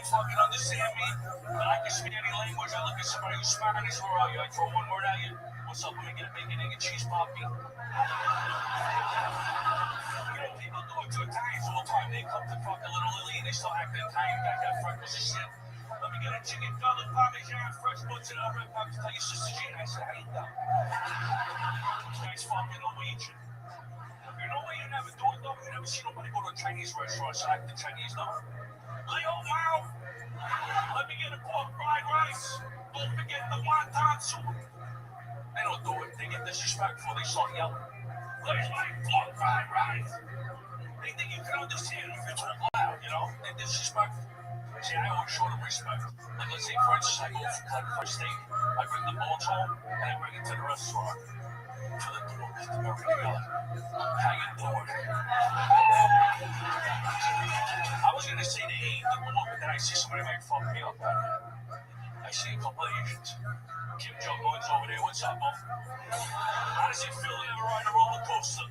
can't fucking understand me, but I can speak any language. I look at somebody who's Spanish, where are you? I throw one word at you. What's up? Let me get a bacon, egg, and cheese poppy. You know, people do it to Italians all the time. They come to fucking Little Lily and they start acting Italian. Guy got freckles and shit. Let me get a chicken cutlet, parmesan, fresh mozzarella, red pepper. Tell your sister Jean, I said, how you doing? This guy's fucking Norwegian. You know what you never do it though? You never see nobody go to a Chinese restaurant and act the Chinese though. Leo Mao, let me get a pork fried rice. Don't forget the wonton soup. They don't do it. They get disrespectful. They start yelling. Where's my pork fried rice? They think you can understand if you talk loud, you know? They're disrespectful. See, I always show them respect. Like, let's say, for instance, I go for steak. I bring the bones home and I bring it to the restaurant. To the door. How you doing? I was gonna say to eat the book, but then I see somebody might fuck me up. I see a couple of Asians. Kim Jong-un's over there. What's up, Bo? How does it feel to ever ride a roller coaster?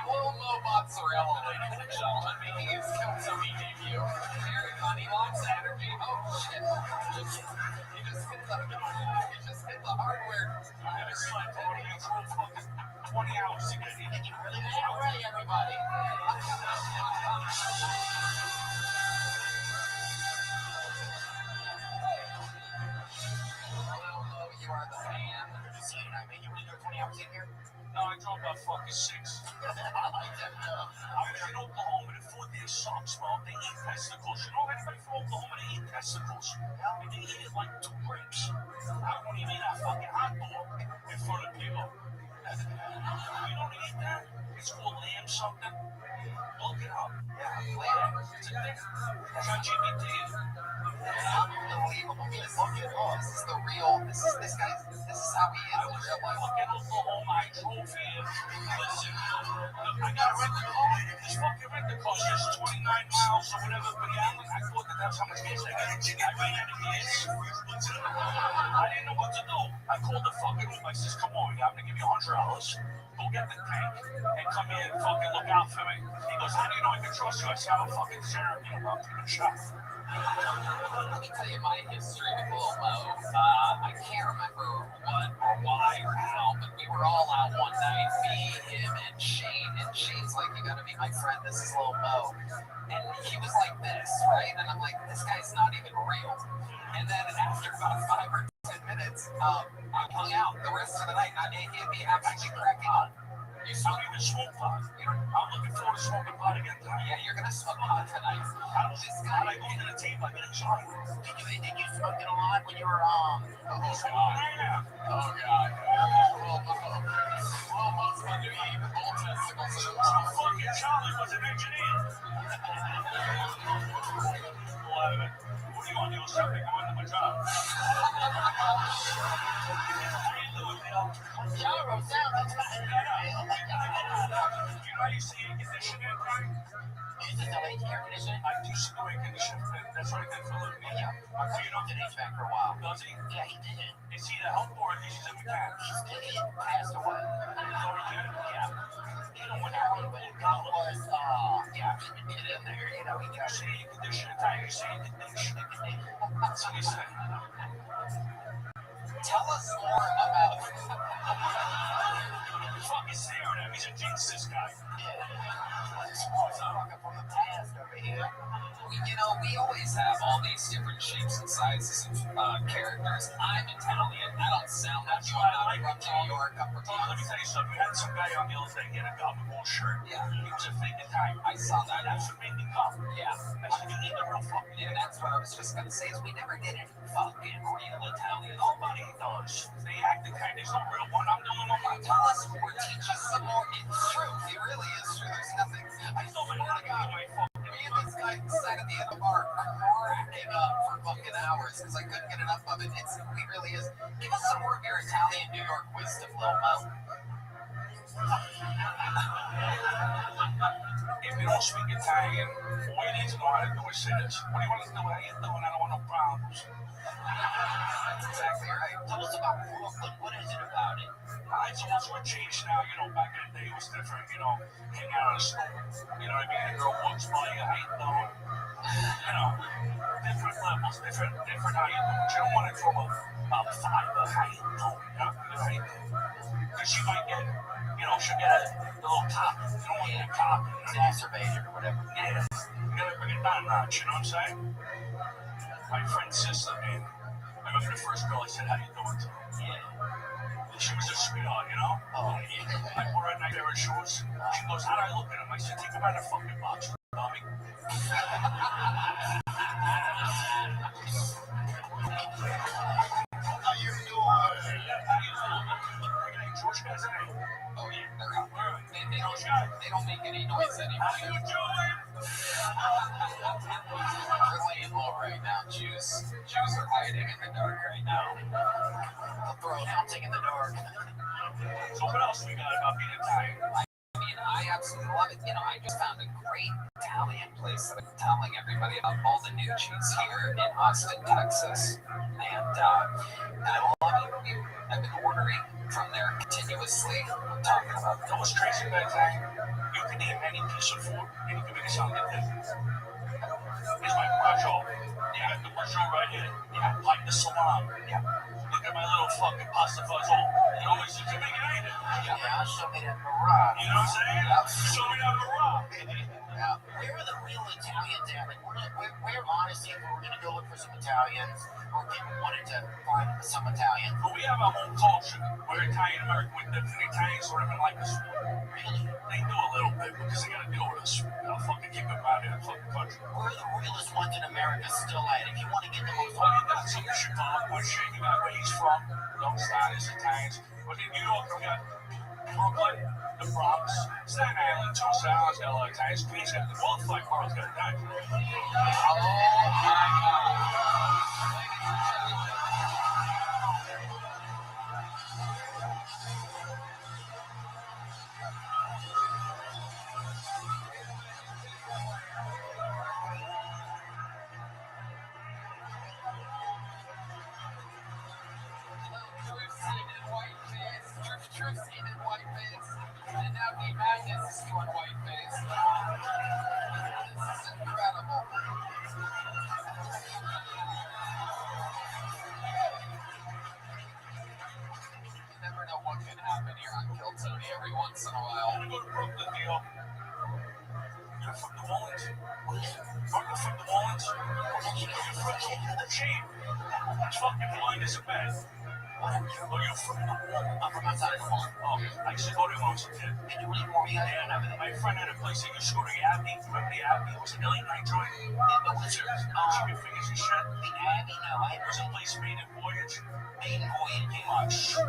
Low mozzarella, ladies and gentlemen. He's come to meet you. Very funny, lots of energy. Oh shit! You just hit the hardware. I haven't slept all day for fucking 20 hours to get here. Get ready, everybody. You are the man. I mean, you only do 20 hours in here? No, I drove about fucking 6. I like that. I was in Oklahoma and the food there sucks, bro. They eat testicles. You know anybody from Oklahoma, they eat testicles. And they eat it like 2 grapes. I won't even eat that fucking hot dog in front of people. You don't eat that? It's called lamb something. Look it up. Yeah, lamb. It's a thing. It's on GPT. Unbelievable. Look at this is the real. This is how he is I in was real life. fucking Oklahoma. I drove here. Listen, I got a rental car. This fucking rental car is 29 miles or whatever. But yeah, I thought that's how much gas I got. I ran out of gas. I didn't know what to do. I called the fucking Uber. I says, come on, I'm gonna give you $100. Go get the tank and come here and fucking look out for me. He goes, how do you know I can trust you? I said, I'm a fucking sheriff. You know, I'm pretty shot. Let me tell you my history with Lil Mo. I can't remember what or why or how, but we were all out one night, me, him, and Shane. And Shane's like, you gotta be my friend, this is Lil Mo. And he was like this, right? And I'm like, this guy's not even real. And then after about 5 or 10 minutes, I hung out the rest of the night. I'm actually cracking up. You don't even smoke pot. I'm looking forward to smoking pot again tonight. Yeah, you're gonna smoke pot tonight. This guy, I go to the table, I get a joint. Did you smoke it a lot when you were Oh, yeah. Oh god. Well, most fun to eat bull testicles. Fucking Charlie was an engineer. What do you want to do? Something going to my job. Gyro sound. You know how you see air conditioning, right? Is this the late air conditioning? I do see air conditioning. That's what I did for a living. Yeah. My cousin did HVAC for a while. Does he? Yeah, he did. Is he the help or is he the mechanic? He passed away. So he did? Yeah. You know, when everybody was, get in there, you know, he You got see air conditioning, how you see air conditioning. That's what he said. Tell us more about Fucking staring at me. He's a jinx, this guy. talking from the past over here. We always have all these different shapes and sizes of characters. I'm Italian. I don't sound like you. I'm from New York. I'm from Let me tell you something. We had some guy on the other day. He had a gobble shirt. Yeah. He was a fake Italian. I saw that. That's what made me come. Yeah. I said, you need the real fucking Yeah, that's what I was just gonna say. Is we never did any fucking real Italian. Nobody does. They act the kind. There's no real one. I'm doing on my Tell us more. Teach us some more. It's true. It really is true. There's nothing. I I still been swear to working on God. my fucking. Me and this guy sat at the end of our cracking up for fucking hours because I couldn't get enough of it. It really is. Give us some more of your Italian New York wisdom, Lil Mo. If you don't speak Italian, all you need to know how to do is say this. What do you want to do? How you doing? I don't want no problems. That's exactly right. Tell us about Brooklyn. What is it about it? It's also a change now. Back in the day it was different. Hang out on the stool. You know what I mean? The girl walks by you. How you doing? it's different how you do it. You don't want to throw a fiber. How you doing? How you doing? Because she might get, she'll get a little cop. You don't want to get a cop. Exacerbated or whatever. Yeah. You gotta bring it down a notch, you know what I'm saying? My friend's sister, man. I remember the first girl I said, how you doing to? Yeah. And she was a sweetheart, you know? Oh, yeah. I wore a nice pair of shoes. She goes, how'd I look at him? I said, think about a fucking box, dummy. How you doing? George guys in it. Oh yeah, they're out. They don't make any noise anymore. How you doing? They're laying low right now. Jews are hiding in the dark right now. They'll throw something in the dark. So what else we got about being Italian? I mean, I absolutely love it. I just found a great Italian place that I'm telling everybody about, all the new cheese here in Austin, Texas. And I love it. I've been ordering from there continuously. I'm talking about That was crazy back then. You can eat any piece of food and you can make it sound good. Here's my braccio. Yeah, the braccio right here. Yeah, like the salami. Yeah. Look at my little fucking pasta fazzole. You always you can make it anything. Yeah, show me that Marah. You know what I'm saying? Yeah. Show me that Marah. Yeah. Where are the real Italians at? Like, where honestly, if we were going to go look for some Italians, or people wanted to find some Italians? But we have our own culture. We're Italian American. We're different. Italians don't even like us. Really? They do a little bit because they got to deal with us. They'll fucking keep it out in the fucking country. Where are the realest ones in America still at? If you want to get the most... Well, you got some Chicago shit. You got where he's from. Don't start as Italians. But in New York, we got Brooklyn, the Bronx, Staten Island, Tucson, got a lot of Italians. Queens got the both five boroughs got Italians. Oh my God. Truth seen in whiteface, and now the madness is doing whiteface. This is incredible. You never know what can happen here on Kill Tony every once in a while. I'm gonna go to Brooklyn, Theo. You're from New Orleans? Are you from New Orleans? You're from the chain. It's fucking blind as a bat. Are you from the wall? I'm from outside of the wall. Oh, I used to go there when I was a kid. Can you read more? Yeah, My friend had a place that used to go to the Abbey. Remember the Abbey? It was a late night joint. the Wizards. Chicken fingers and shit. The Abbey, no. It was a place made in Voyage. Maiden Voyage. Came on, shit.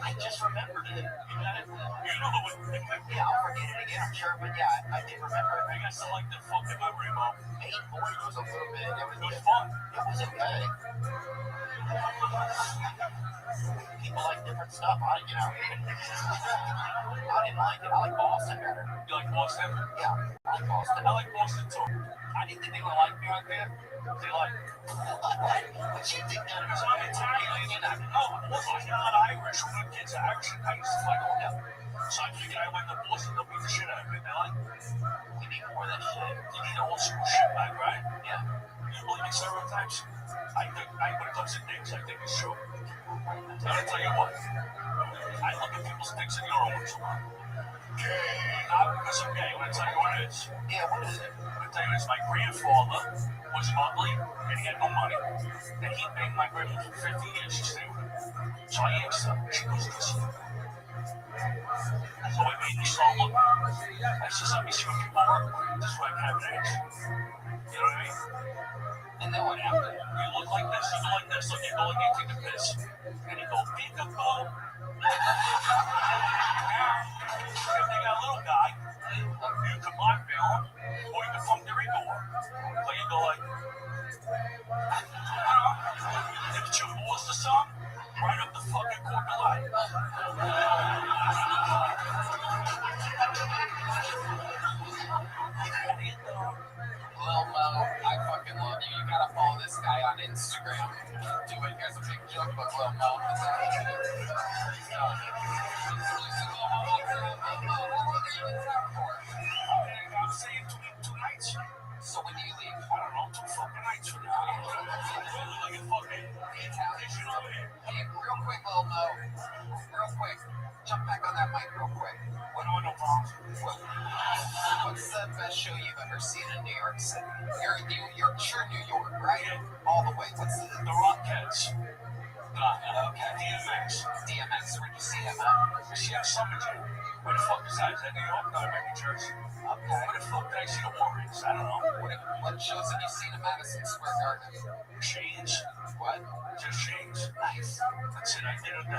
I just remembered it. You got it? You know what? Yeah, I'll forget it again, I'm sure, but yeah, I did remember it. I guess I like the fucking memory, Mo. Maiden Voyage was a little bit, It was fun. it was okay. People like different stuff. I didn't like it. I like Boston better. You like Boston? Yeah, I like Boston. I like Boston too. I didn't think they would like me out there. They like me. But you think that Because I'm Italian and I'm not Irish. When the kids are Irish, I used to fight all them. So I figured I went to Boston, they'll beat the shit out of me. They like me. we need more of that shit. You need old school shit back, right? Yeah. You believe in stereotypes? When it comes to dicks, I think it's true. So I'll tell you what. I look at people's dicks and your own ones. Not because I'm gay. I'm going to tell you what it is. Yeah, what is it? I'm going to tell you this. My grandfather was ugly and he had no money. And he banged my grandmother for 50 years. She stayed with him. So I asked her. She goes, listen. So it made me start looking. I said, let me see what people work with. This is why I have an ass. You know what I mean? And then what happened? You look like this, you go like this, like you go like you take a piss. And you go, peek-a-boo. If they got a little guy, you can blackmail him, or you can pump their ego up. So you go like, if you force the song, right up the fucking corporate line. Lil Mo, I fucking love you. You gotta follow this guy on Instagram. Do it. Here's a big joke about Lil Mo. I'm saying 2 nights. So when do you leave? I don't know. gotta show you've ever seen in New York City. You're sure New York, right? Yeah. All the way. What's the Rockets. okay. DMX. DMX, where'd you see him at? See, I'm Summer Jam. Where the fuck is that? Is that New York? No, I'm in New Jersey. Okay. Where the fuck did I see the Warriors? I don't know. What shows have you seen in Madison Square Garden? Shades. What? Just shades. Nice. That's it. I did the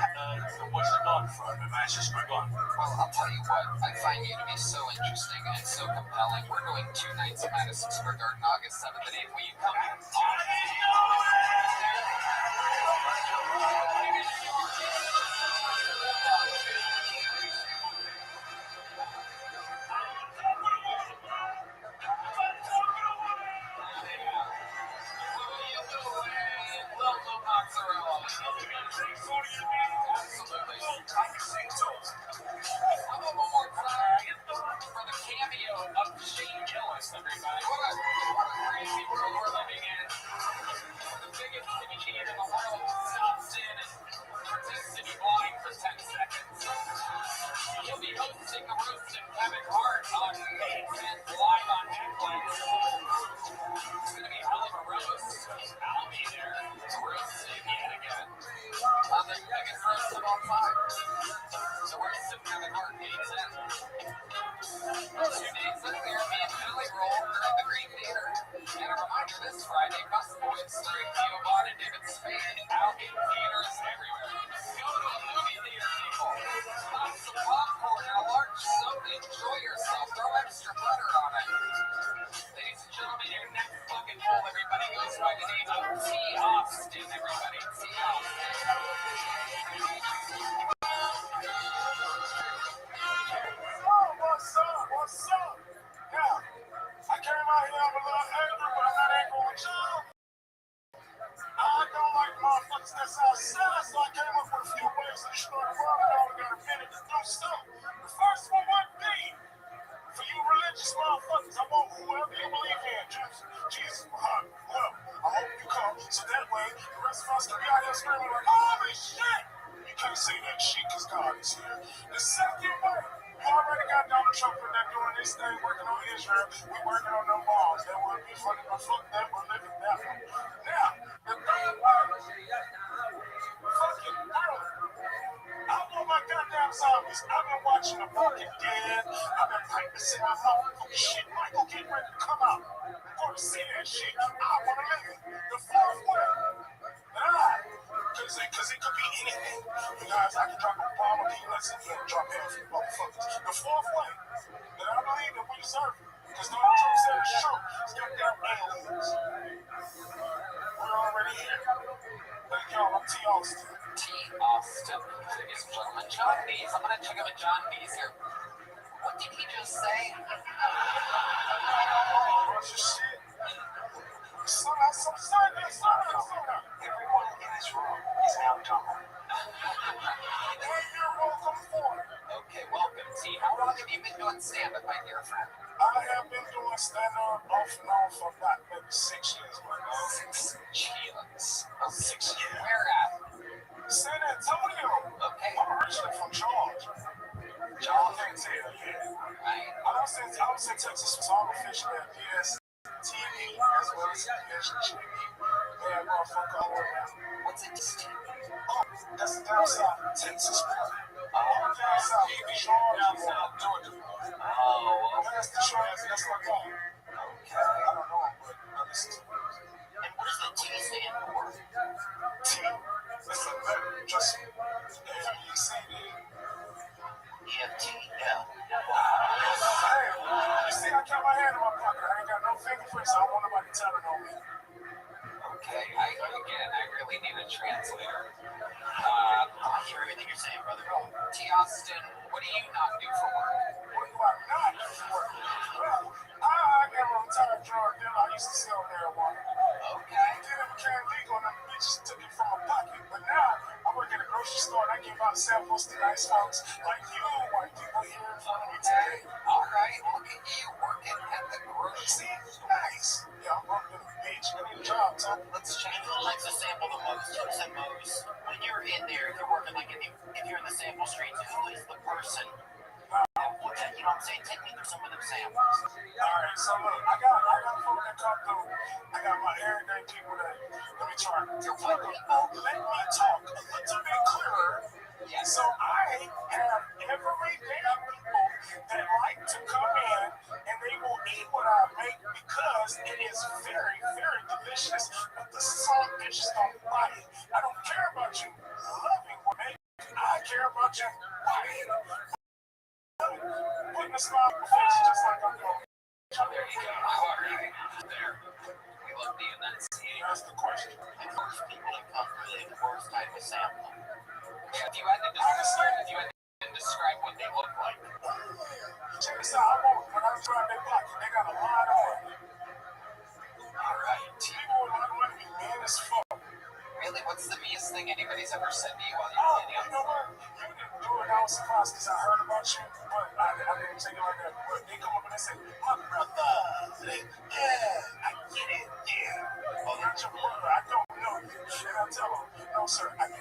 What's the Dog from the Madison Square Garden. Well, I'll tell you what. I find you to be so interesting and so compelling. We're doing 2 nights at Madison Square Garden, August 7th and 8th. Will you come in? Everybody. What a crazy world we're living in. The biggest machine in the world stops in and pretends to be blind for 10 seconds. He'll be hosting a roast of Kevin Hart on May 10th live on Netflix. It's going to be hell of a roast. I'll be there to roast him yet again. On the biggest roast of all time. The roast of Kevin Hart May 10th. 2 days earlier, me and Billy rolled at the Green Theater. And a reminder this Friday, Busboys starring Theo Vaughn and David Spade out in theaters everywhere. Go to a movie theater, people. Pop some popcorn and a large soda. Enjoy yourself. Throw extra butter on it. Ladies and gentlemen, your next fucking poll, everybody, goes by the name of T. Austin. Everybody, T. Austin. What's up? Now, I came out here, I'm a little angry, but I'm not angry with y'all. I don't like motherfuckers that's outside, so I came up with a few ways to destroy the world, and I only got a minute to do so. The first one would be, for you religious motherfuckers, I want whoever you believe in, Jesus, Muhammad, whoever, I hope you come, so that way, the rest of us can be out here screaming like, holy shit! You can't say that shit, because God is here. The second way, we already got Donald Trump in there doing this thing, working on Israel. We're working on them walls. That would be funny, but fuck that, we're living that one. Now, the third way, fucking world. I want my goddamn zombies. I've been watching The Walking Dead. I've been practicing my motherfucking shit. Michael, get ready to come out. I'm going to see that shit. I want to live it. The fourth way, because it could be anything. You guys, I can drop a bomb on you, let's drop in a few motherfuckers. The fourth way that I believe that we deserve it, because Donald Trump said it's true, it's goddamn aliens. We're already here. Thank y'all, I'm T. Austin. T. Austin, ladies and gentlemen. John Bees. I'm going to check out with John Bees here. What did he just say? Bunch of shit. Everyone in this room is now dumber. And you're welcome for it. Okay, welcome, T. How long have you been doing stand-up, my dear friend? I have been doing stand-up off and on for about maybe 6 years, my dog. 6 years. Oh, 6 years. Where at? San Antonio. Okay. I'm originally from Georgia. Georgia. Yeah. Right. I was in Texas, so I'm officially at PS TV as well as PSGB. Man, motherfucker, all around. What's a team? Oh, that's down south, Texas, bro. Down south, Georgia. Oh, okay. That's the choice, that's my guy. Okay. I don't know, but I listen to it. And what does the T stand for? T. That's a letter, just ABCD. EFTL. Hey, you see, I kept my hand in my pocket. I ain't got no fingerprints. I don't want nobody telling on me. Okay, I really need a translator. I hear everything you're saying, brother. T. Austin, what do you not do for work? What do I not do for work? Well, I am a retired drug dealer. I used to sell marijuana. Okay. Then it became legal and the bitches took it from my pocket. But now, I work at a grocery store and I give out samples to nice folks like you, white people here in front of me today. All right, look at you working at the grocery store. Nice. Yeah, I'm working at a bitch. I need a job, Tom. Let's check. Who likes to sample the most? Who said most? When you're in there, you're working like if you're in the sample streets, who is the person? You know what I'm saying? Take me through some of them samples. Alright, so look, I got folk that come through. I got my everyday people that let me try. Your white people, let me talk a little bit clearer. Yeah. So I have everyday people that like to come in and they will eat what I make because it is very, very delicious. But the salt is just on body. I don't care about you loving what I make. I care about you buying. Putting a smile on my face just like I'm doing. There you go. All right. There. We love being that scene. That's the question. And most people that come really the worst type of sample. Yeah, if you had to describe what they look like. Check this out. I want when I was driving their pocket, they got a lot of money. All right. People with a lot of money be mean as fuck. Really? What's the meanest thing anybody's ever said to you while Oh, you're you know what? You didn't do it. I was surprised because I heard about you, but I didn't take it like that. But they come up and they say, my brother. Yeah, I get it. Yeah. Oh, not your brother. I don't know you. And I tell them, no, sir, I do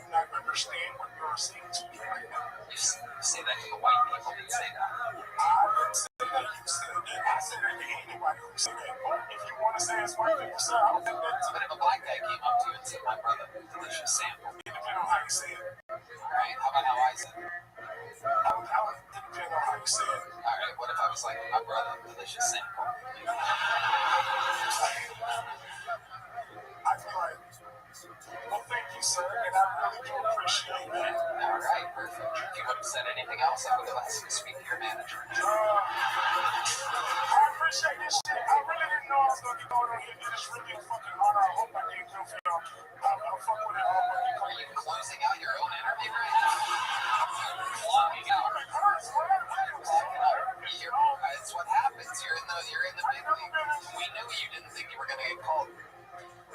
not understand what you're saying to me right now. You say that to the white people. You say that. I didn't say that. You said that. I said that to anybody who said that. But if you want to say it's white people, sir, I don't think that's. But if a black guy came up to you and said, my brother, delicious sample. It depends on how you say it. All right. How about how I said it? I would depend on how you say it. All right. What if I was like, my brother, delicious sample? I feel like, well, thank you, sir, and I really do appreciate that. All right. Perfect. If you would have said anything else, I would have asked you to speak to your manager. I appreciate this shit. I really didn't know I was going to be going on here. It is really a fucking honor. I hope I came through for y'all. I'll fuck with it. Are you closing out your own interview right now? Walking out. It's what happens. You're in the big league. We knew you didn't think you were going to get called.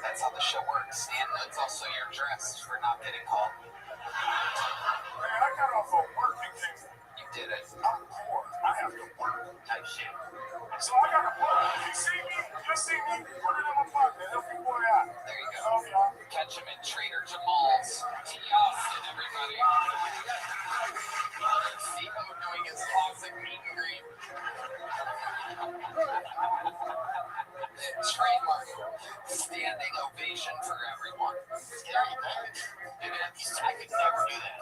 That's how the show works. And it's also your dress for not getting called. Man, I got off of working things. You did it. I'm poor. I have to work. Type shit. So I got to work. If you see me, you'll see me. Put it in my pocket. Help your boy out. There you go. Love y'all. Catch him in Trader Jamal's. Austin, everybody. Steve-O doing his classic meet and greet. Trademark. Standing ovation for everyone. Scary thing. I could never do that.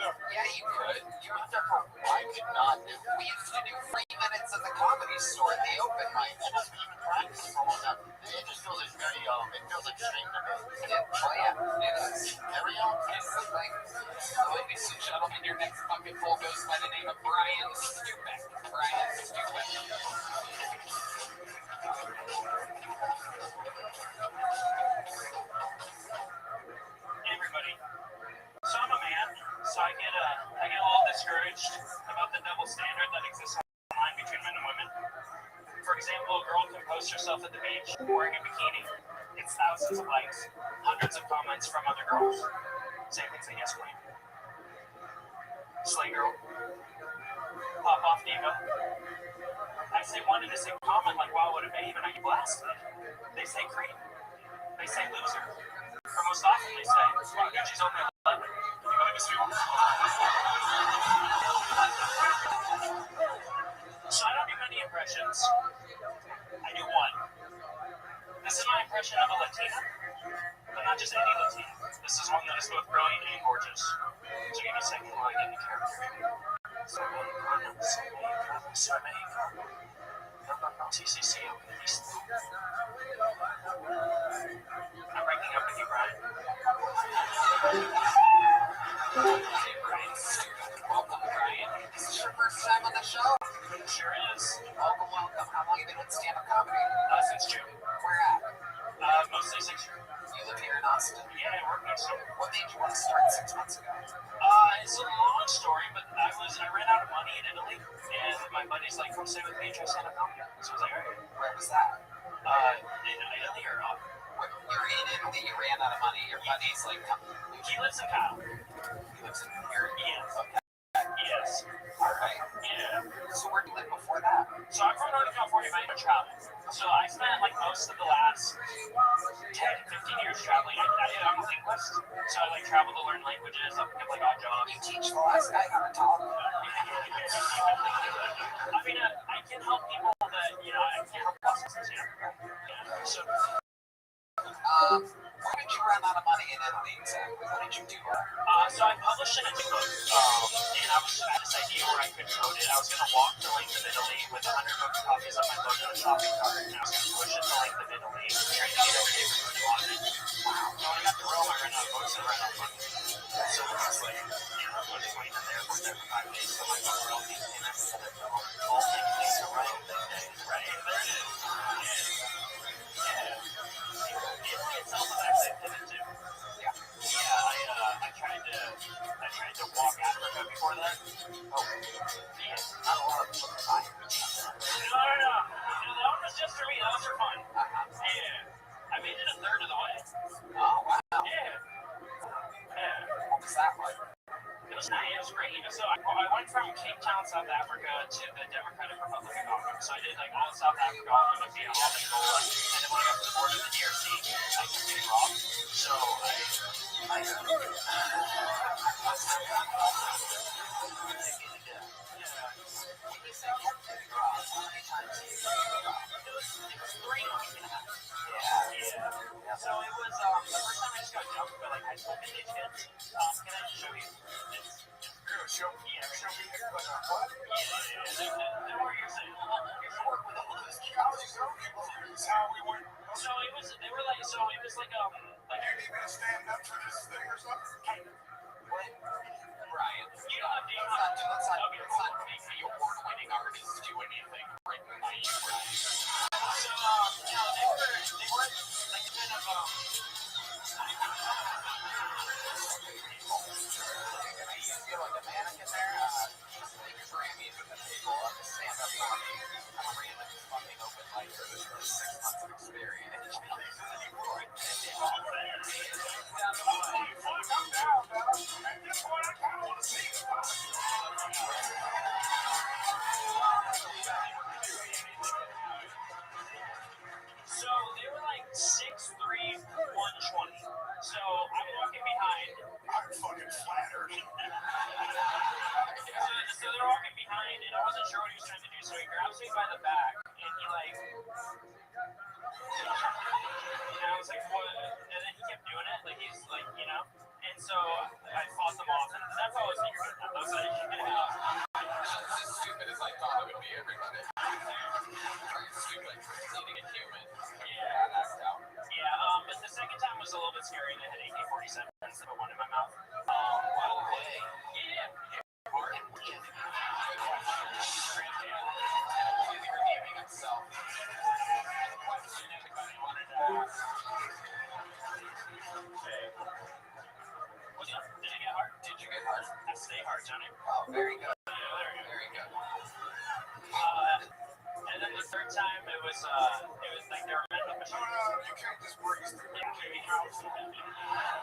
Yeah, you could. You would never. I could not. We used to do 3 minutes at the Comedy Store at the open mic. I just even practice for one time. It just feels like very, it feels like shame to me. Yeah, it is. Very it's the thing. Ladies and gentlemen, your next bucket full goes by the name of Brian Stubeck. Brian Stubeck. Everybody. So I'm a man, so I get a little discouraged about the double standard that exists online between men and women. For example, a girl can post herself at the beach wearing a bikini. It's thousands of likes, hundreds of comments from other girls. Same things like yes queen. Slay girl. Pop off diva. I say one innocent comment like wow what a babe and I get blasted. They say creep. They say loser. Or most often they say, wow, Gucci's only 11. Can you believe this people? So I don't do many impressions. I do one. This is my impression of a Latina, but not just any Latina. This is one that is both brilliant and gorgeous. So give me a second while I get in the character. I'm breaking up with you, Brian. Hey, Brian. Welcome, Brian. Is this your first time on the show? It sure is. Welcome. How long have you been with stand-up comedy? Since June. Where at? Mostly 6 years. You live here in Austin? Yeah, I work next door. What made you want to start 6 months ago? It's a long story, but I ran out of money in Italy, and my buddy's like, come stay with me and try stand-up comedy. So I was like, all right. Where was that? In Italy or You're in Italy, you ran out of money. Your buddy's like, come. he lives in Kyle. He lives in here. Yes. Okay. Yes. All right. Yeah. So where did you live before that? So I'm from Northern California, but I travel. So I spent like most of the last 10, 15 years traveling. I'm a linguist, so I like travel to learn languages. I'll pick up like odd jobs. You teach the last guy how to talk. I mean, I can help people that Exactly. What did you do? So I published in a new book, and I had this idea where I could code it. I was going to walk the length of Italy with 100 book copies of my book on a shopping cart, and I was going to push it the length of Italy, trying to get every day for food on it. Wow. So when I got to Rome, I ran out of books and ran out of money. So it was like, I was waiting in the airport there for 5 days, so my book were all these things that all things to Rome that day. Right, there it is. Yeah. It's all the best I've been into. I tried to walk Africa before that. Oh, yeah, not a lot of people try. No. That one was just for me. That was for fun. Yeah. I made it a third of the way. Oh, wow. Yeah. What was that like? It was nice. It was great. So I went from Cape Town, South Africa, to the Democratic Republic of Congo. So I did like all of South Africa, all of Namibia, all of Angola, and then when I got to the border of the DRC, I was getting robbed. So I So it was the first time I just got jumped by like high school village kids. Can I just show you? Show me. What? They were your saying. How we went. So it was. They were like. So it was like you need me to stand up for this thing or something? Kind of. What? Brian, You don't have to. let's not make the award-winning artists do anything written by you, Brian. So they were like kind of You feel like a mannequin there? Make your Grammys at the table. Stand up for me. I'm a random fucking open mic for this 6 months of experience. So they were like 6'3", 120. So I'm walking behind. I'm fucking flattered. So they're walking behind, and I wasn't sure what he was trying to do. So he grabs me by the back, and he like. And I was like, what? And then he kept doing it, like he's like, And so I fought them off, and that's all I was thinking about. I was like, As stupid as I thought it would be, everybody. Very stupid. Eating a human. Yeah. That's out. Yeah, but the second time was a little bit scary. They had AK-47 instead of one in my mouth. Wow, way. Yeah. Completely redeeming himself. Question anybody wanted to ask? Okay. What's up? Did it get hard? Did you get hard? I stay hard, Johnny. Oh, very good. Yeah, there you go. Very good. And then the third time, it was like they were meant to push. You can't just breeze through Yeah.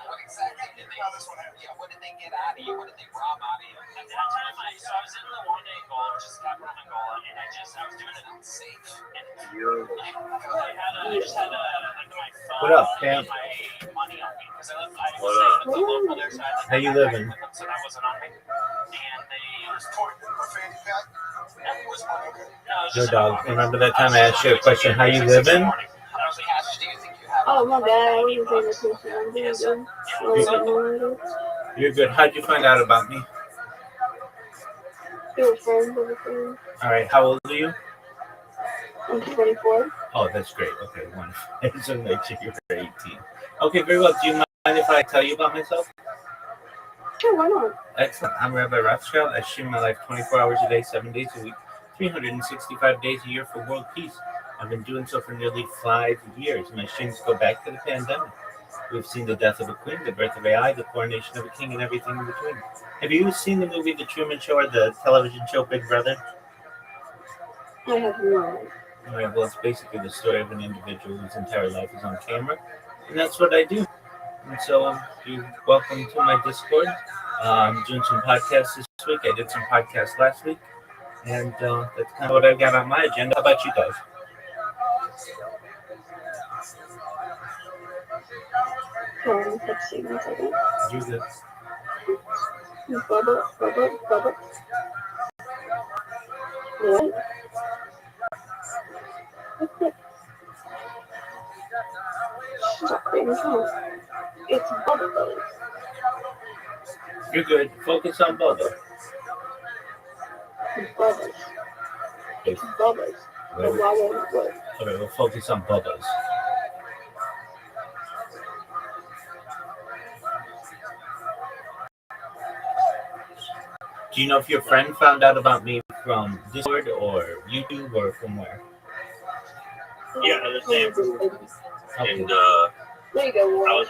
What exactly did they? Yeah, what did they get out of you? What did they rob out of you? At that time, I was in Luanda, Angola, which is the capital of Angola, and I was doing it Unsafe. I just had like my phone What up, Cam? and my money on me because I was staying What with up? the local there, so I had How you living? with them, so that wasn't on me. And they Yo, dog, remember that time I asked you a question, how you living? Cash, do you think you have? Oh, my bad. I wasn't paying attention. I'm doing good. A little bit more. You're good. How'd you find out about me? You were friends of a friend. All right, how old are you? I'm 24. Oh, that's great. Okay, wonderful. I just want to make sure you're 18. Okay, very well. Do you mind if I tell you about myself? Sure, why not? Excellent. I'm Rabbi Rothschild. I stream my life 24 hours a day, 7 days a week, 365 days a year for world peace. I've been doing so for nearly 5 years. My streams go back to the pandemic. We've seen the death of a queen, the birth of AI, the coronation of a king, and everything in between. Have you seen the movie The Truman Show or the television show Big Brother? I have no. All right, well, it's basically the story of an individual whose entire life is on camera, and that's what I do. And so you're welcome to my Discord. I'm doing some podcasts this week. I did some podcasts last week, and that's kind of what I've got on my agenda. How about you guys? Let's see, 1 second. You good? Bubble. What? What's it? Stop creating sounds. It's bubbles. You're good. Focus on Bubba. It's bubbles. It's bubbles. But why won't it work? Okay, we'll focus on Bubba's. Do you know if your friend found out about me from Discord or YouTube or from where? Yeah, the same. Okay. And There you go. I was-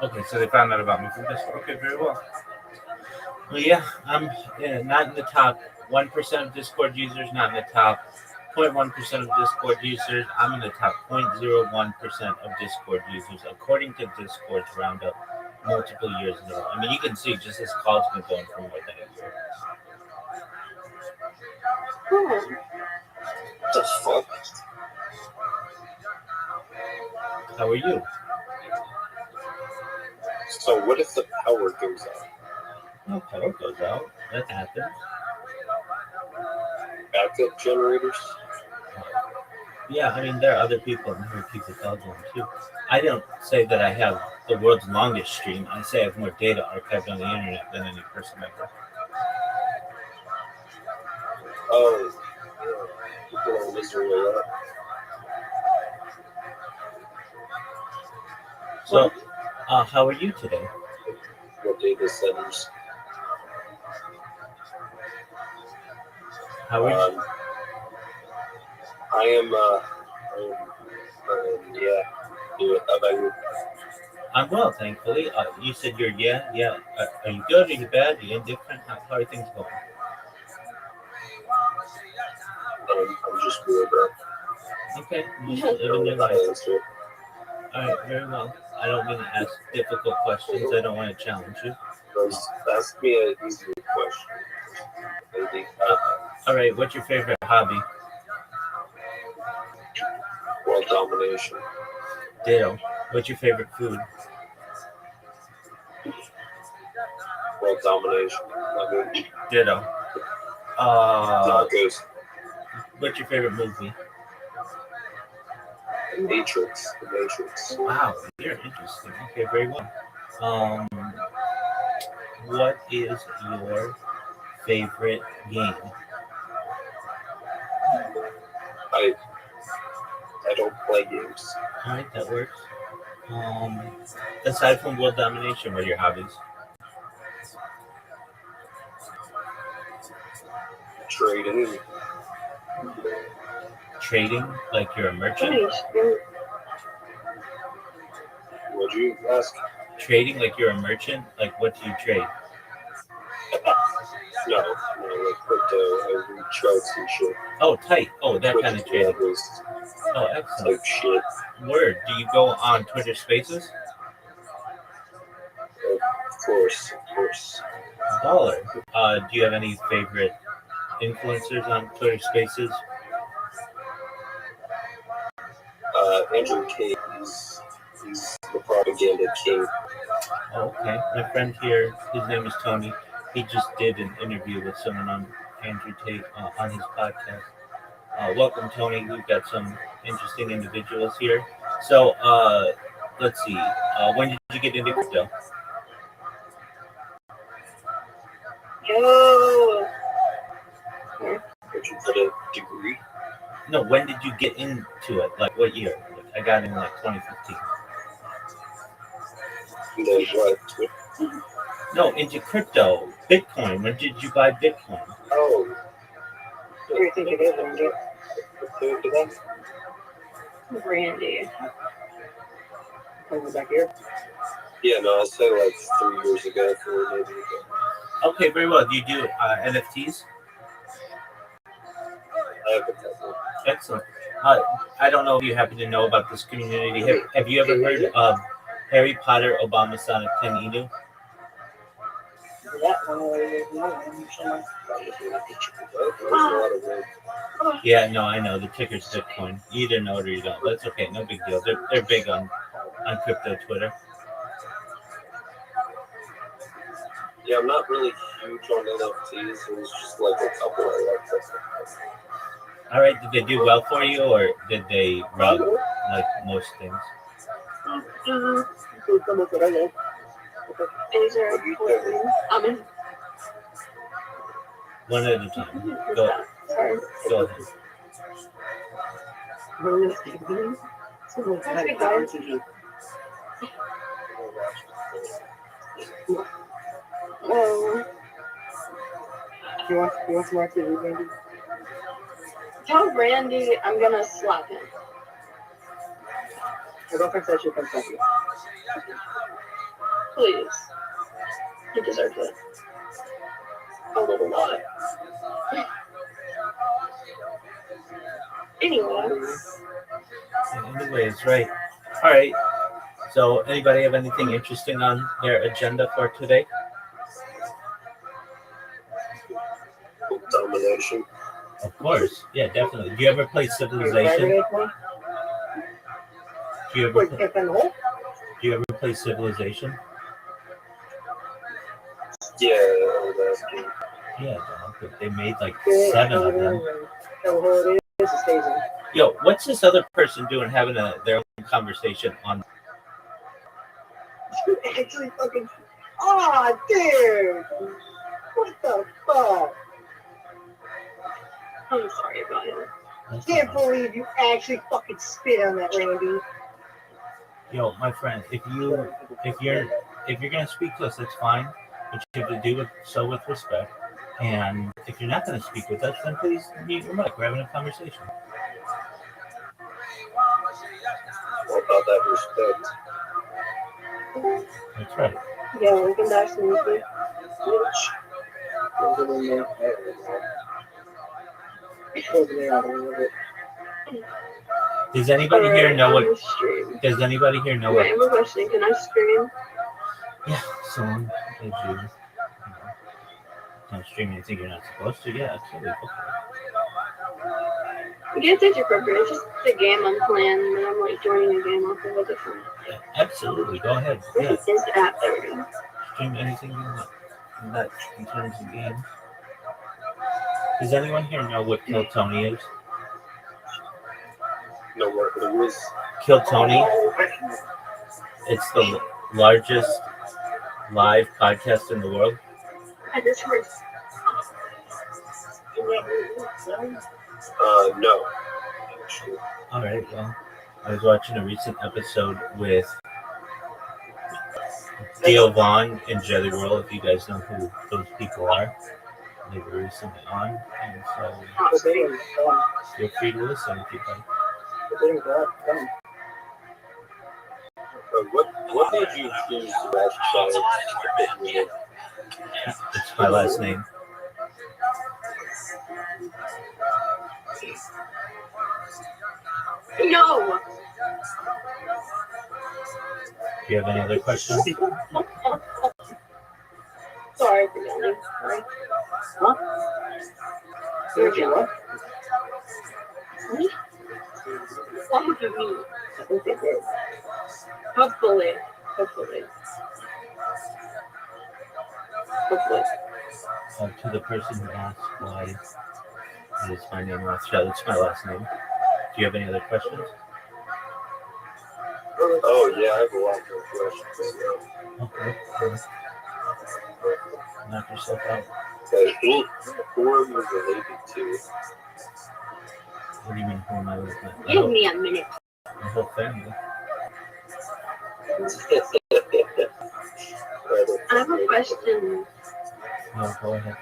Okay, so they found out about me from Discord. Okay, very well. Well, yeah, I'm not in the top 1% of Discord users, not in the top 0.1% of Discord users. I'm in the top 0.01% of Discord users, according to Discord's roundup multiple years in a row. I mean, you can see just this call's been going for more than a year. The fuck? How are you? So what if the power goes out? No power goes out. That happens. Backup generators? Yeah, I mean, there are other people and hear people tell them too. I don't say that I have the world's longest stream. I say I have more data archived on the internet than any person ever. Oh, yeah. People are listening a lot. So, how are you today? What data centers? How are you? I am, yeah. How about you? I'm well, thankfully. You said you're yeah. Are you good? Are you bad? Are you indifferent? How are things going? I'm just good, bro. Okay, you Yeah. just living your Not life. answer. All right, very well. I don't mean to ask difficult questions. I don't want to challenge you. Ask me an easier question. Maybe. All right, what's your favorite hobby? World domination. Ditto. What's your favorite food? World domination. I mean, Ditto. tacos. What's your favorite movie? The Matrix. The Matrix. Wow, you're interesting. Okay, very well. What is your favorite game? I don't play games. All right, that works. Aside from world domination, what are your hobbies? Trading. Trading, like you're a merchant? Would you ask? Trading, like you're a merchant? Like, what do you trade? No, like crypto. I read charts and shit. Oh, tight. Oh, that kind of trading. Levels Oh, excellent. type shit. Word. Do you go on Twitter Spaces? Of course. Dollar. Do you have any favorite influencers on Twitter Spaces? Andrew King. He's the propaganda king. Oh, okay. My friend here, his name is Tony. He just did an interview with someone on Andrew Tate on his podcast. Welcome, Tony. We've got some interesting individuals here. So, let's see. When did you get into crypto? Yo. Did you get a degree? No, when did you get into it? Like, what year? Like, I got in like 2015. And then what? No, into crypto. Bitcoin. When did you buy Bitcoin? Oh. What do you think it is, Randy? What? Randy. Over back here. Yeah, no, I'll say like 3 years ago, 4 maybe. Okay, very well. Do you do NFTs? I have a couple. Excellent. I don't know if you happen to know about this community. Have you ever heard of Harry Potter Obama Sonic 10 Inu? That one way. There's a lot of work. Yeah, no, I know. The ticker's Bitcoin. You either know it or you don't. That's okay. No big deal. They're big on crypto Twitter. Yeah, I'm not really huge on NFTs. It was just like a couple I liked. All right. Did they do well for you, or did they rub like most things? These are important. One at a time. Go. Sorry. Go ahead. Okay, guys. Well, You want some more TV, Randy? tell Randy I'm gonna slap him. My girlfriend said she'll come slap you. Please. He deserves it. A little lot. Anyway. Anyways, right. All right. So, anybody have anything interesting on their agenda for today? Domination. Of course. Yeah, definitely. Do you ever play Civilization? Do you ever play Civilization? Yeah, Yeah, dog. They made like 7 of them. It stays in. Yo, what's this other person doing having their own conversation on? Actually fucking. Aw, dude! What the fuck? I'm sorry about it. I can't believe you actually fucking spit on that, Randy. Yo, my friend, if you're gonna speak to us, that's fine, but you have to do it so with respect. And if you're not gonna speak with us, then please mute your mic. We're having a conversation. what about that respect? That's right. Yeah, we can dash some movie. Does anybody here know what? Stream. Does anybody here know Wait, I what? have a question. Can I stream? Yeah, so long as you don't stream anything you're not supposed to. Yeah, absolutely. You can't take your preference. It's just the game I'm playing, and I'm like joining a game off of a different. Yeah, absolutely. Go ahead. Yeah, This is app there. stream anything you want. That in terms of games. Does anyone here know what Kill Tony is? No, what it was. Kill Tony. It's the largest live podcast in the world. I just heard. No. All right. Well, I was watching a recent episode with Theo Vaughn and Jelly Roll. If you guys know who those people are, they were recently on, and so feel free to listen if you'd like. What made you choose Rothschild? It's my last name. No. Do you have any other questions? Sorry for yelling. Sorry. Huh? You're yelling. What would you mean? I think they did. Hopefully. Hopefully. Hopefully. To the person who asked why it is my name Rothschild, it's my last name. Do you have any other questions? Oh, yeah, I have a lot more questions. Okay. Knock yourself out. Who are you related to? What do you mean, who am I with? Give me a minute. My whole family. I have a question. No, go ahead.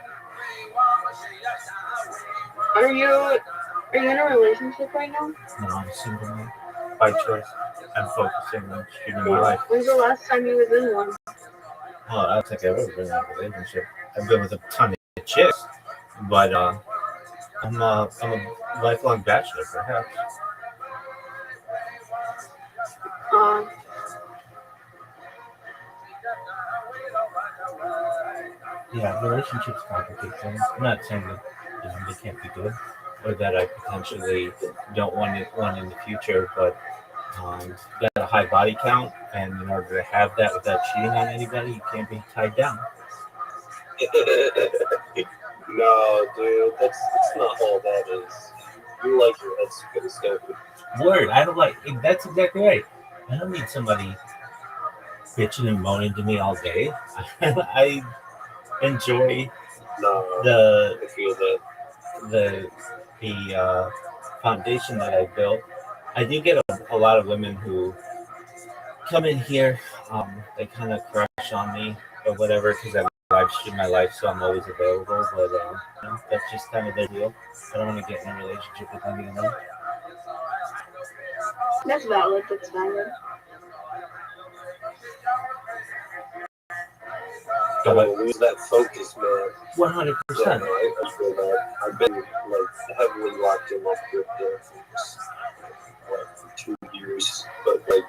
Are you in a relationship right now? No, I'm a single man. By choice. I'm focusing on shooting my life. When's the last time you was in one? Well, I don't think I've ever been in a relationship. I've been with a ton of chicks, but I'm a lifelong bachelor, perhaps. Yeah, relationships complicate things. I'm not saying that they can't be good, or that I potentially don't want one in the future, but got a high body count, and in order to have that without cheating on anybody, you can't be tied down. No, dude, that's not all that is. You like your head spinning stupid. Word. I don't like. That's exactly right. I don't need somebody bitching and moaning to me all day. I enjoy No, the I feel that. the foundation that I built. I do get a lot of women who come in here. They kind of crush on me or whatever because I live stream my life, so I'm always available. But that's just kind of their deal. I don't want to get in a relationship with any of them. That's valid. That's valid. I don't lose that focus, man. 100%. Yeah, no, I feel that. I've been like heavily locked in with crypto for 2 years, but like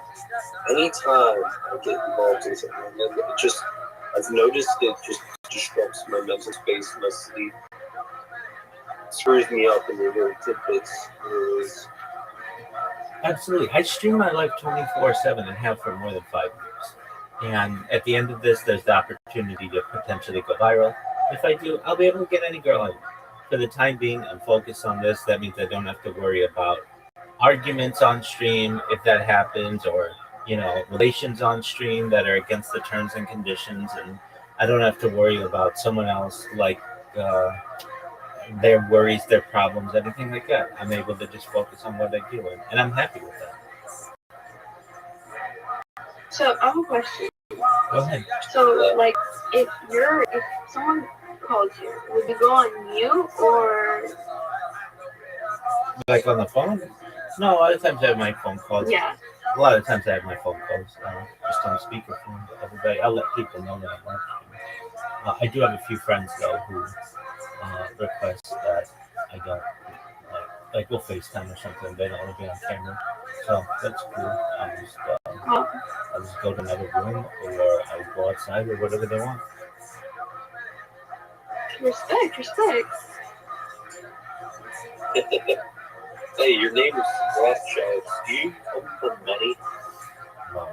anytime I get involved in something, I've noticed it just disrupts my mental space, my sleep, screws me up in the little tidbits. Absolutely. I stream my life 24/7 and have for more than 5 years. And at the end of this, there's the opportunity to potentially go viral. If I do, I'll be able to get any girl I want. For the time being, I'm focused on this. That means I don't have to worry about arguments on stream if that happens, or relations on stream that are against the terms and conditions, and I don't have to worry about someone else like their worries, their problems, anything like that. I'm able to just focus on what I do, and I'm happy with that. So I have a question. Go ahead. So like, if someone calls you, would you go on mute or? Like on the phone? No, a lot of times I have my phone calls. Yeah. A lot of times I have my phone calls just on speakerphone. Everybody, I'll let people know that I'm watching. I do have a few friends though who request that I don't like we'll FaceTime or something. They don't want to be on camera, so that's cool. I'll just go to another room or I'll go outside or whatever they want. Respect. Hey, your name is Rothschild. Do you come from money? Well,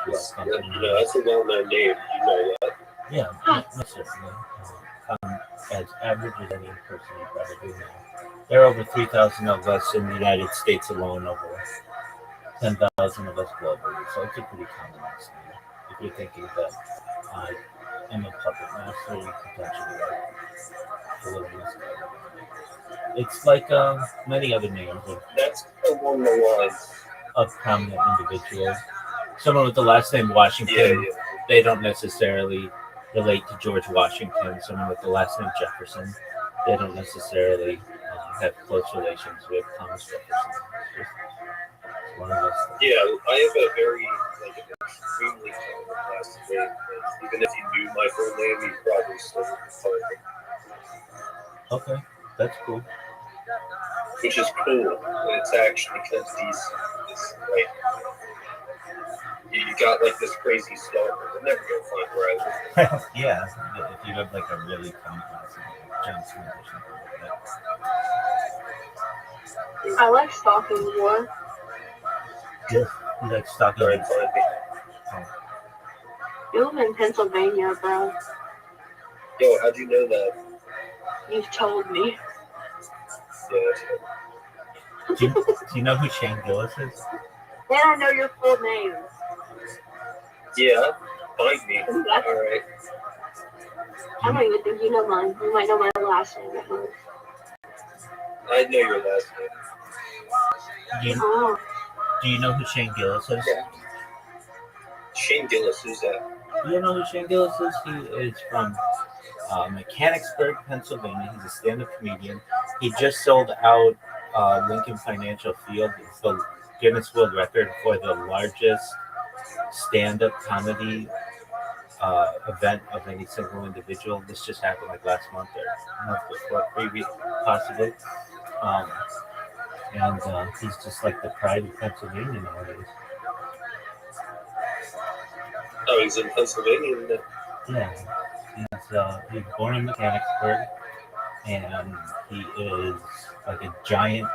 That's a well-known name. You know that. Yeah, most certainly. I'm as average as any person you probably know. There are over 3,000 of us in the United States alone, over 10,000 of us globally, so it's a pretty common last name. If you're thinking that I am a puppet master, you potentially are a little misguided. It's like many other names That's along the lines of prominent individuals. Someone with the last name Washington, they don't necessarily relate to George Washington. Someone with the last name Jefferson, they don't necessarily have close relations with Thomas Jefferson. It's one of those things. Yeah, I have a very extremely common last name. Even if you knew my full name, you probably still wouldn't find it. Okay, that's cool. Which is cool, but it's actually because you got this crazy stalker. They're never gonna find where I live. Yeah, if you have a really common last name, like John Smith or something like that. I like stalking more. You like stalking? Try and find me. You live in Pennsylvania, bro. Yo, how'd you know that? You've told me. Yeah, Do you know who Shane Gillis is? Then I know your full name. yeah, find me. Alright. I don't even think you know mine. You might know my last name at most. I know your last name. Do you know who Shane Gillis is? Yeah. Shane Gillis, who's that? Do you know who Shane Gillis is? He is from Mechanicsburg, Pennsylvania. He's a stand-up comedian. He just sold out Lincoln Financial Field, the Guinness World Record for the largest stand-up comedy event of any single individual. This just happened last month or a month before, previous, possibly. And he's just the pride of Pennsylvania nowadays. Oh, he's in Pennsylvania, isn't it? Yeah, he's born in Mechanicsburg, and he is a giant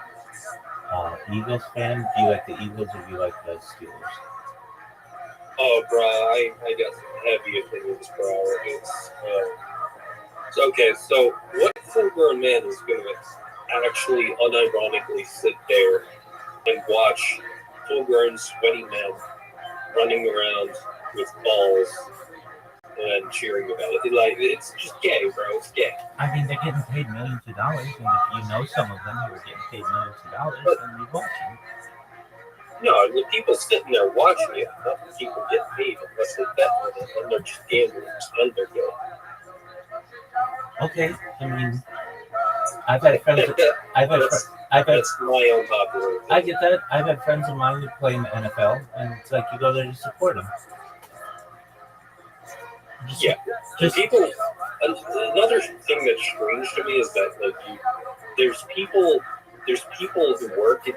Eagles fan. Do you like the Eagles or do you like the Steelers? Oh, bro, I got some heavy opinions, bro. It's okay. So, what full-grown man is going to actually unironically sit there and watch full-grown, sweaty men running around with balls and cheering about it. Like, it's just gay, bro. It's gay. I mean, they're getting paid millions of dollars, and if you know some of them who are getting paid millions of dollars, then you watch them. No, the people sitting there watching it, not the people get paid unless they bet on it, and they're just gamblers and they're gay. Okay, I mean, I've had friends. That's my own popular opinion. I get that. I've had friends of mine who play in the NFL, and it's like you go there to support them. Just people. Another thing that's strange to me is that like there's people who work in.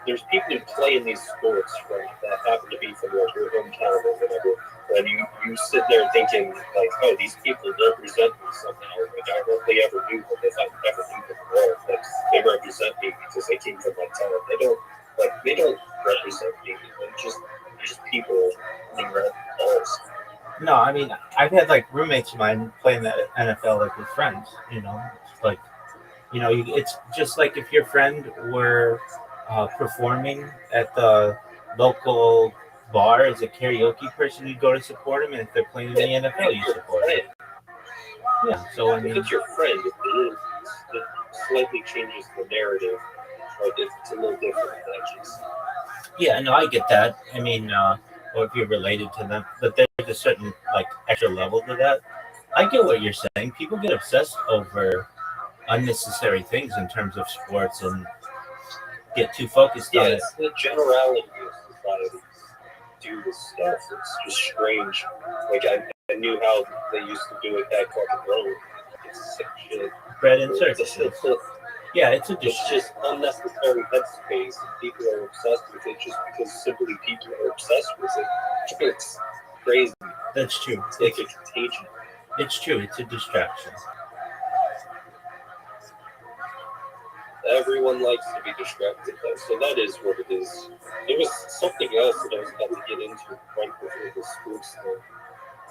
There's people who play in these sports, right, that happen to be from like your hometown or whatever, and you sit there thinking like, oh, these people represent me somehow. Like I hardly ever knew them if I ever knew them at all. Like they represent me because they came from my town. They don't represent me. They're just people running around balls. no, I mean, I've had like roommates of mine playing the NFL like with friends. You know, like, you know, it's just like if your friend were performing at the local bar as a karaoke person, you go to support them, and if they're playing in the NFL, you support them. Yeah, so I mean, if it's your friend, it slightly changes the narrative. Like it's a little different. yeah, no, I get that. I mean, or if you're related to them, but there's a certain like extra level to that. I get what you're saying. People get obsessed over unnecessary things in terms of sports and get too focused on it. It's the generality of society do this stuff. It's just strange. Like I knew how they used to do it back fucking Rome. It's sick shit. Bread and circuses. Yeah, it's just unnecessary headspace, and people are obsessed with it just because simply people are obsessed with it. It's crazy. That's true. It's like a contagion. It's true. It's a distraction. Everyone likes to be distracted, though, so that is what it is. There was something else that I was about to get into right before the sports thing.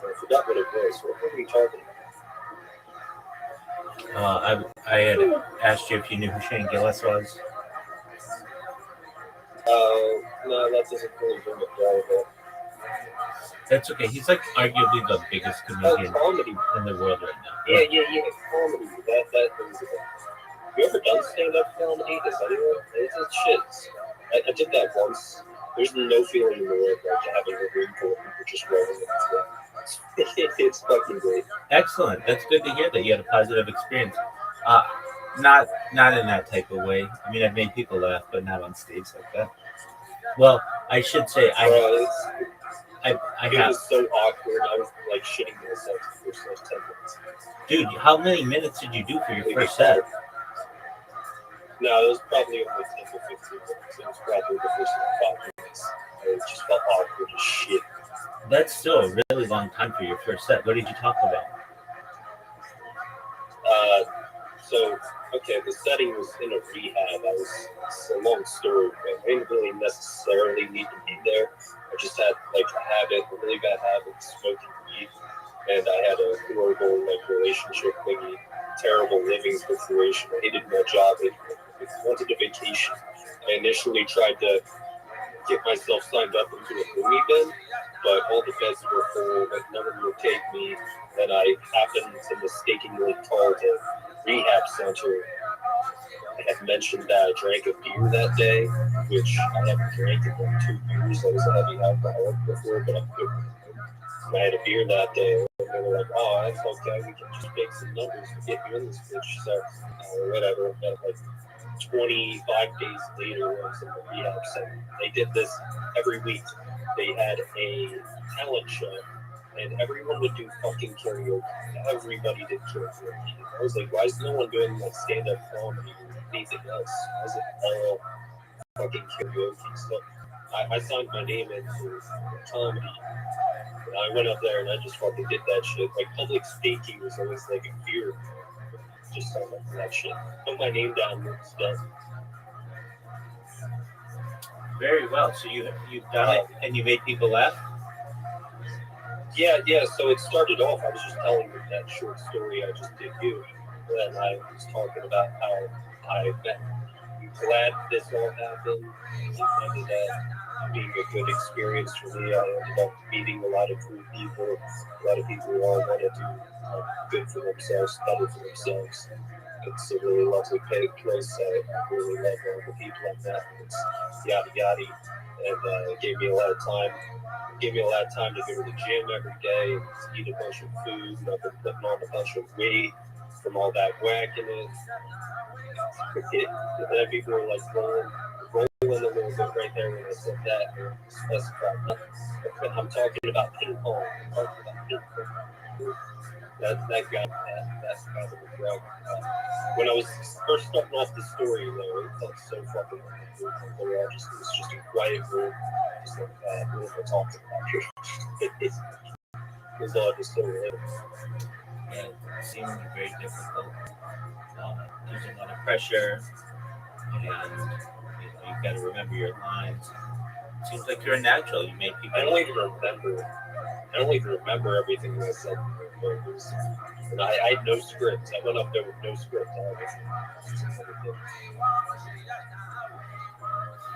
I forgot what it was. What were we talking about? I had asked you if you knew who Shane Gillis was. No, that doesn't really bring it down. That's okay. He's like arguably the biggest comedian comedy in the world right now. Yeah, comedy. That brings it up. Have you ever done stand-up comedy? Does anyone? It's shit. I did that once. There's no feeling in the world like having a room full of people just rolling it. It's fucking great. Excellent. That's good to hear that you had a positive experience. Not in that type of way. I mean, I've made people laugh, but not on stage like that. Well, I should say it have. Was so awkward. I was like shitting myself for the first 10 minutes. Dude, how many minutes did you do for your first set? No, it was probably only 10 to 15 minutes. It was probably the first 5 minutes. It just felt awkward as shit. That's still a really long time for your first set. What did you talk about? The setting was in a rehab. It's a long story, but I didn't really necessarily need to be there. I just had like a really bad habit of smoking weed, and I had a horrible relationship thingy, terrible living situation. I hated my job. I wanted a vacation. I initially tried to get myself signed up into a movie bin, but all the beds were full, but none of them would take me. Then I happened to mistakenly call the rehab center. I had mentioned that I drank a beer that day, which I haven't drank in like 2 years. I was a heavy alcoholic before, but I'm good. And I had a beer that day, and they were like, "Oh, that's okay. We can just make some numbers to get you in this bitch." So, whatever. But like 25 days later, I was in the rehab center. They did this every week. They had a talent show, and everyone would do fucking karaoke. Everybody did karaoke. I was like, why is no one doing like stand-up comedy or anything else? Why is it all fucking karaoke? So I signed my name in for comedy. And I went up there and I just fucking did that shit. Like public speaking was always like a fear. Just signed up for that shit. Put my name down and it's done. Very well. So you've done it and you made people laugh? Yeah. So it started off, I was just telling you that short story I just did you. when I was talking about how I'm glad this all happened. It ended up being a good experience for me. I ended up meeting a lot of cool people, a lot of people who all want to do good for themselves, better for themselves. It's a really lovely place. I really love all the people I met. It's yada yada, and it gave me a lot of time. Gave me a lot of time to go to the gym every day, eat a bunch of food. I've been putting on a bunch of weight from all that whacking it. And then people were like rolling a little bit right there when I said that. Specified nothing. I'm talking about ping pong. I'm talking about ping pong. That got that's kind of a drug. When I was first starting off the story, though, it felt so fucking weird. It was just a quiet room, just like what we're talking about here. It was all just so weird. Yeah, it seemed very difficult. There's a lot of pressure, and you've got to remember your lines. It seems like you're a natural. You make people. I don't even remember everything that I said. And I had no script. I went up there with no script.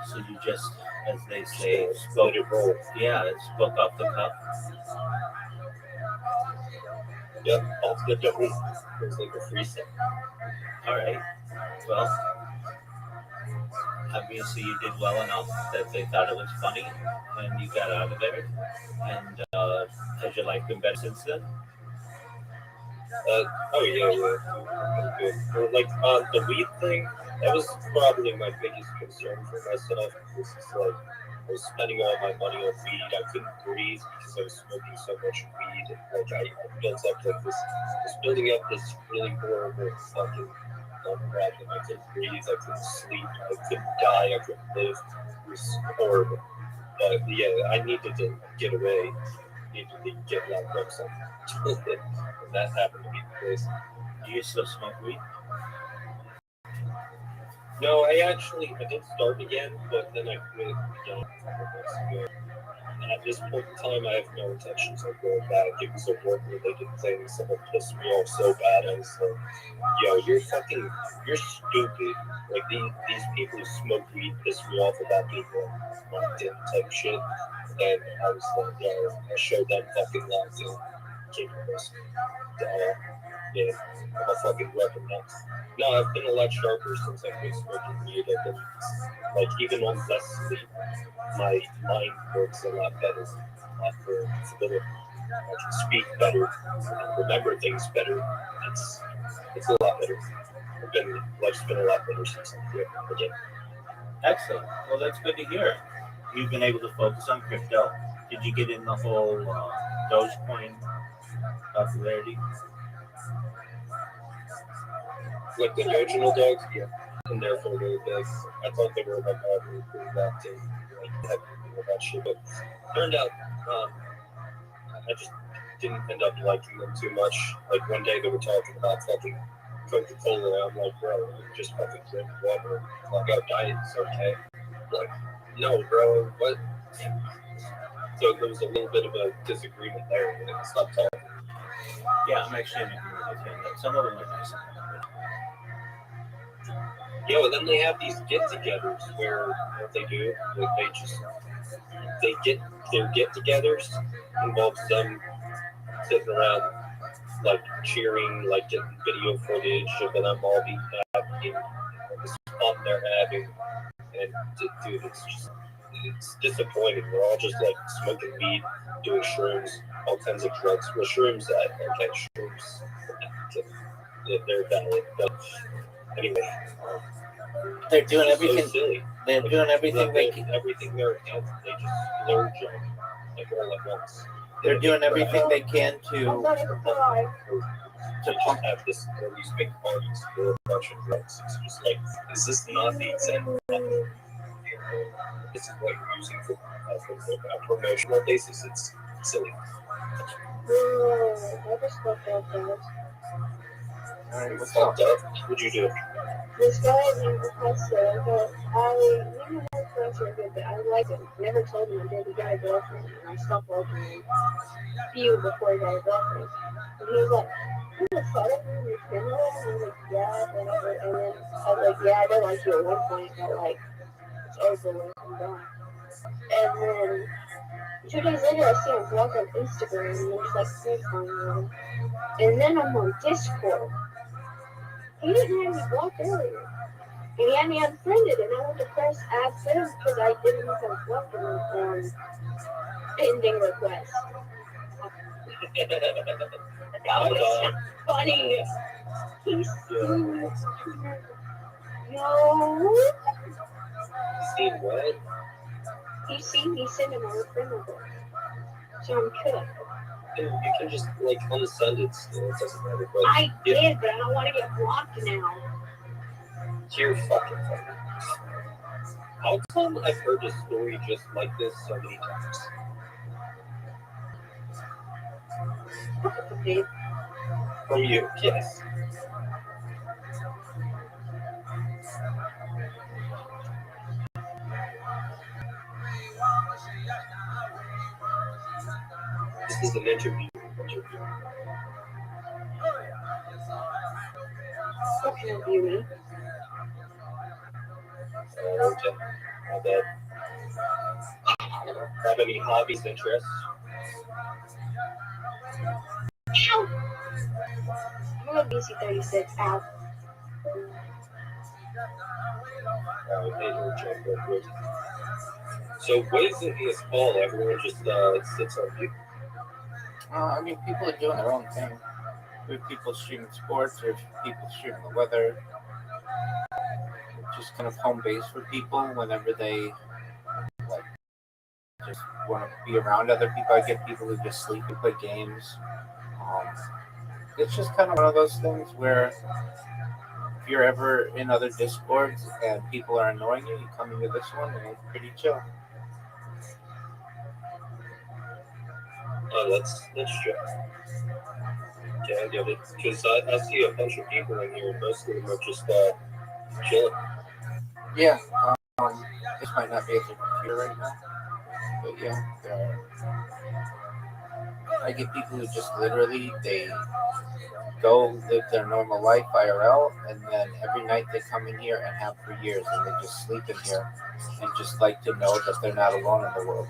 So you just, as they say, spoke it roll. Yeah, it spoke off the cuff. Yep, off the dome. It was like a freestyle. All right. Well, obviously you did well enough that they thought it was funny, and you got out of there. And has your life been better since then? Oh yeah. Good. Well, like the weed thing, that was probably my biggest concern for myself. Because it's like I was spending all my money on weed. I couldn't breathe because I was smoking so much weed. Like I built up like this, was building up this really horrible fucking lung problem. I couldn't breathe. I couldn't sleep. I couldn't die. I couldn't live. It was horrible. But yeah, I needed to get away. Needed to get locked up something. And that happened to be the case. Do you still smoke weed? No, I did start again, but then I quit again a couple months ago. And at this point in time, I have no intentions of going back. It was a work-related thing. Someone pissed me off so bad. I was like, yo, you're stupid. Like, these people who smoke weed piss me off about people on LinkedIn type shit. And I was like, yo, I showed them fucking LinkedIn. Yeah, I'm a fucking weapon now. No, I've been a lot sharper since I quit smoking weed. I've been, like, even on less sleep, my mind works a lot better, a lot more fluid. I can speak better, and remember things better. It's a lot better. Life's been a lot better since I quit again. Excellent. Well, that's good to hear. You've been able to focus on crypto. Did you get in the whole Dogecoin popularity? Like the original dogs, yeah. And they're for a little bit. I thought they were like all really cool back then, like that shit. But turned out, I just didn't end up liking them too much. Like one day they were talking about fucking Coca-Cola. I'm like, bro, you just fucking drink water. Like, oh, diet's okay. Like, no, bro, what? So there was a little bit of a disagreement there, and I stopped talking. Yeah, I'm actually in agreement with you. Some of them are nice. Yeah, well, then they have these get-togethers where what they do, they get their get-togethers involves them sitting around, like cheering, like getting video footage of them all being happy, and the fun they're having, and dude, it's disappointing. We're all just like smoking weed, doing shrooms, all kinds of drugs. Well, shrooms, shrooms, they're valid, but anyway. They're doing everything. So silly. They're doing everything they can. Everything they're against, they just splurge on, like all at once. They're doing everything they can to just have this these big parties for a bunch of drugs. It's just like, is this not the example? This is what you're using for a promotional basis. It's silly. I just fucked up, guys. All right, what's Fucked up. What'd you do? This guy named Professor, but I never had friends who were good, but I liked him. Never told him I did. He got a girlfriend, and I stopped liking him. Few before he got a girlfriend. And he was like, "You have a photo of your camera?" And I was like, "Yeah, whatever." And then I was like, "Yeah, I did like you at one point, but like, it's over with, I'm done." And then 2 days later, I see him blocked on Instagram, and I'm just like, "You're fine, man." And then I'm on Discord. He didn't have me blocked earlier. And he had me unfriended, and I went to press add friends because I didn't know if I was blocked on pending request. That was funny. He's no. See what? He's seen me send him a friend request. So I'm cooked. You can just like unsend it still. It doesn't matter. But I did, but I don't want to get blocked now. you're fucking funny. How come I've heard a story just like this so many times? Dude, From you, yes. This is an interview. what can I do, me? Okay. How about have any hobbies, interests? Ow! I'm a BC-36 out. So what is it in this call? Everyone just sits on you. I mean, people are doing their own thing. We have people streaming sports, there's people streaming the weather. Just kind of home base for people whenever they like just want to be around other people. I get people who just sleep and play games. It's just kind of one of those things where if you're ever in other discords and people are annoying you, you come into this one and it's pretty chill. Oh, that's true. Yeah, I get it. Because I see a bunch of people in here, and most of them are just chilling. Yeah, this might not be at the computer right now, but yeah, there are. I get people who just literally they go live their normal life IRL, and then every night they come in here and have for years, and they just sleep in here and just like to know that they're not alone in the world.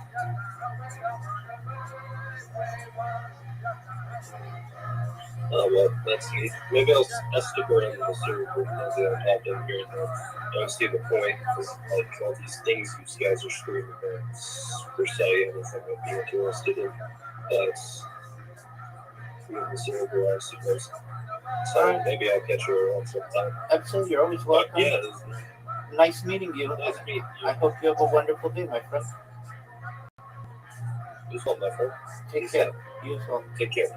Oh, well, that's neat. Maybe I'll stick around in the server group and I'll pop in here and I don't see the point because, like, all these things these guys are streaming are per se anything I'd be interested in. But in the server, I suppose. So maybe I'll catch you around sometime. Absolutely, you're always welcome. Yeah, Nice meeting you. nice meeting you. I hope you have a wonderful day, my friend. You as well, my friend. Take care. You as well. Take care.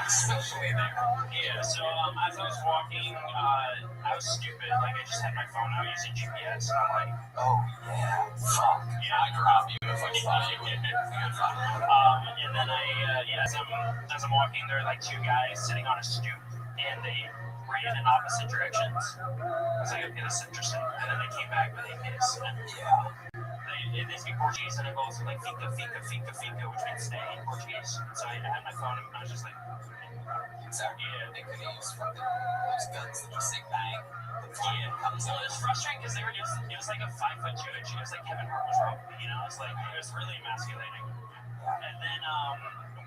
Especially there. Yeah, so as I was walking, I was stupid. Like, I just had my phone out using GPS, and I'm like, Oh, yeah. Fuck. yeah. I'd rob you if I saw you. And then as I'm walking, there are like two guys sitting on a stoop, and they ran in opposite directions. I was like, okay, this is interesting. And then they came back with a kiss. And they speak Portuguese, and it goes like fica, fica, fica, fica, which means stay in Portuguese. And so I had my phone, and I was just like, exactly. Yeah, they could use fucking those guns that just say bang. yeah. So it was frustrating because it was like a 5'2" and she was like Kevin Hart was wrong. You know, it's like it was really emasculating. And then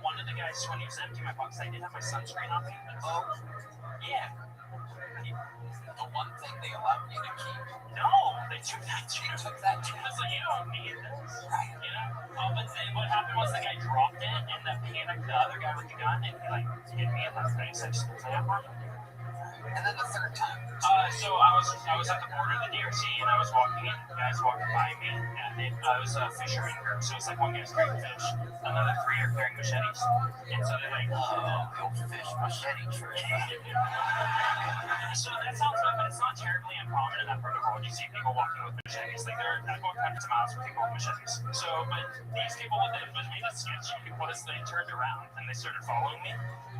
one of the guys, when he was emptying my box, I did have my sunscreen on me. Oh, Yeah. the one thing they allowed you to keep. No, they took that too. They took that too. I was like, you don't need this. Right. You know? But then what happened was the guy dropped it, and then panicked the other guy with the gun, and he like hit me in the face. I just put it on. And then the third time. So I was at the border of the DRC, and I was walking in, guys walking by me, and it was a fisherman group. So it's like one guy's carrying fish, another three are carrying machetes, and so they're like, Oh, the old fish machete trick. So that sounds good, but it's not terribly uncommon in that part of the world. You see people walking with machetes, like they're going hundreds of miles with people with machetes. So, but these people, what made it sketchy was they turned around and they started following me.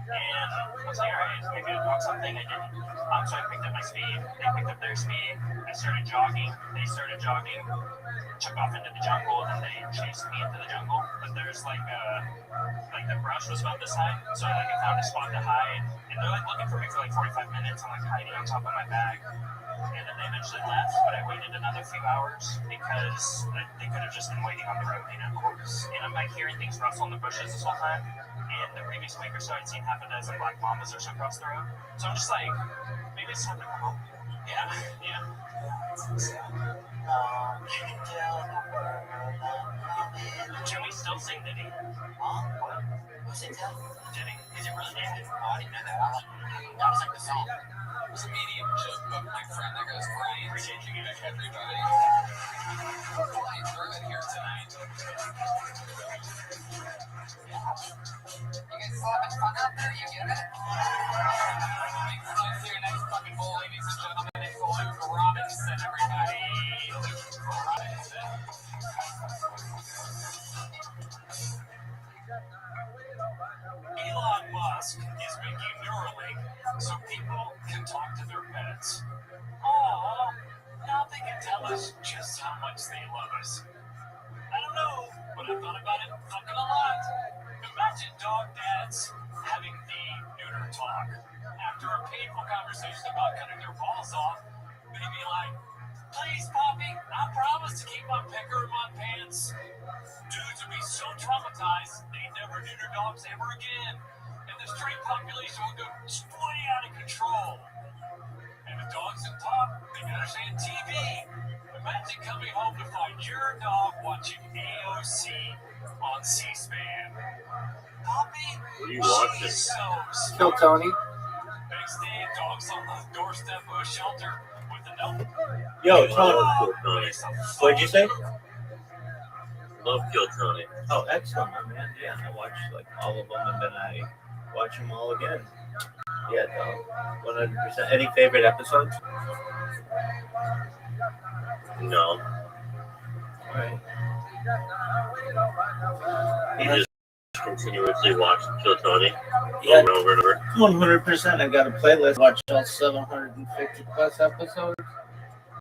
And I was like, all right, maybe I'll do something. I didn't. So I picked up my speed. They picked up their speed. I started jogging. They started jogging. Took off into the jungle, and they chased me into the jungle. But there's like the brush was about this high, so I found a spot to hide. And they're like looking for me for like 45 minutes. I'm like hiding on top of my bag. And then they eventually left, but I waited another few hours because they could have just been waiting on the road, you know. And I'm like hearing things rustle in the bushes this whole time. And the previous week or so, I'd seen half a dozen black mamas or so across the road. So I'm just like, maybe it's time to come home. Yeah. Can we still sing Diddy? What? What's it tell? Diddy. Is it really? Oh, I didn't know that. That was like the song. It was a medium joke about my friend that goes, Brian, changing it to everybody. We're flying through it here tonight. Yeah. You guys still having fun out there? You get it? Make fun of your next fucking bowl, ladies and gentlemen. It's Luke Robinson, everybody. Luke Robinson. Elon Musk is making Neuralink so people can talk to their pets. Oh, now they can tell us just how much they love us. I don't know, but I thought about it fucking a lot. Imagine dog dads having the neuter talk. After a painful conversation about cutting their balls off, they'd be like, please, Poppy, I promise to keep my pecker in my pants. Dudes would be so traumatized, they'd never neuter dogs ever again. And the stray population would go way out of control. And the dogs that talk, they understand TV. Imagine coming home to find your dog watching AOC on C-SPAN. Poppy, What are you watching? she's so smart. Kill Tony. Next day, dog's on the doorstep of a shelter with a note. Yo, Tony. What'd you say? Love Kill Tony. Oh, excellent, my man. Yeah, I watched like all of them, and then I watch them all again. Yeah, no, 100%. Any favorite episodes? No. All right. He just continuously watch Kill Tony Yeah, over and over and over. 100%. I got a playlist. Watch all 750 plus episodes.